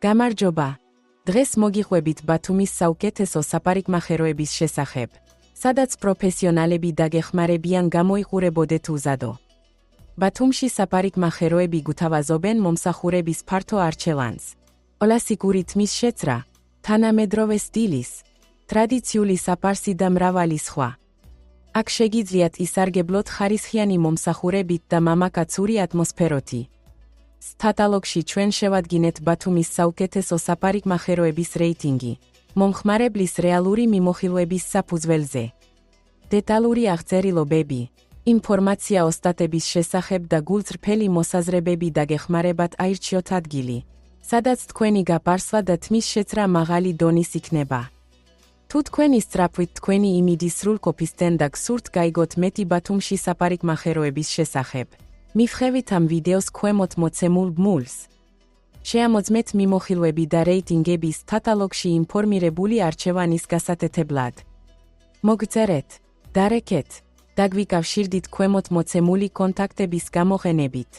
გამარჯობა. დღეს მოგიყვებით ბათუმის საუკეთესო საპარიკმახეროების შესახებ, სადაც პროფესიონალები დაგეხმარებიან გამოიყურებოდეთ უზადო. ბათუმში საპარიკმახეროები გუთავაზობენ მომსახურების ფართო არჩევანს. კლასიკური თმის შეცრა, თანამედროვე სტილის, ტრადიციული საპარსი და მრავალი სხვა. აქ შეგიძლიათ ისარგებლოთ ხარისხიანი მომსახურებით და მამაკაცური ატმოსფეროთი. კატალოგში ჩვენ შევადგინეთ ბათუმის საუკეთესო საპარიკმახეროების რეიტინგი, მომხმარებლის რეალური მიმოხილვების საფუძველზე. დეტალური აღწერილობები, ინფორმაცია ოსტატების შესახებ და გულწრფელი მოსაზრებები დაგეხმარებათ აირჩიოთ ადგილი, სადაც თქვენი გაპარსვა და თმის შეცრა მაღალი დონის იქნება. თუ თქვენი სწრაფვით თქვენი იმიდი სრულყოფისდენ და გსურთ გაიგოთ მეტი ბათუმში საპარიკმახეროების შესახებ, მივხევით ამ ვიდეოს ქვემოთ მოცემულ ბმულს. შეამოძმეთ მიმოხილვები და რეიტინგების კატალოგში ინფორმირებული არჩევანის გასათეთებლად. მოგწერეთ, დარეკეთ, დაგვიკავშირდით ქვემოთ მოცემული კონტაქტების გამოყენებით.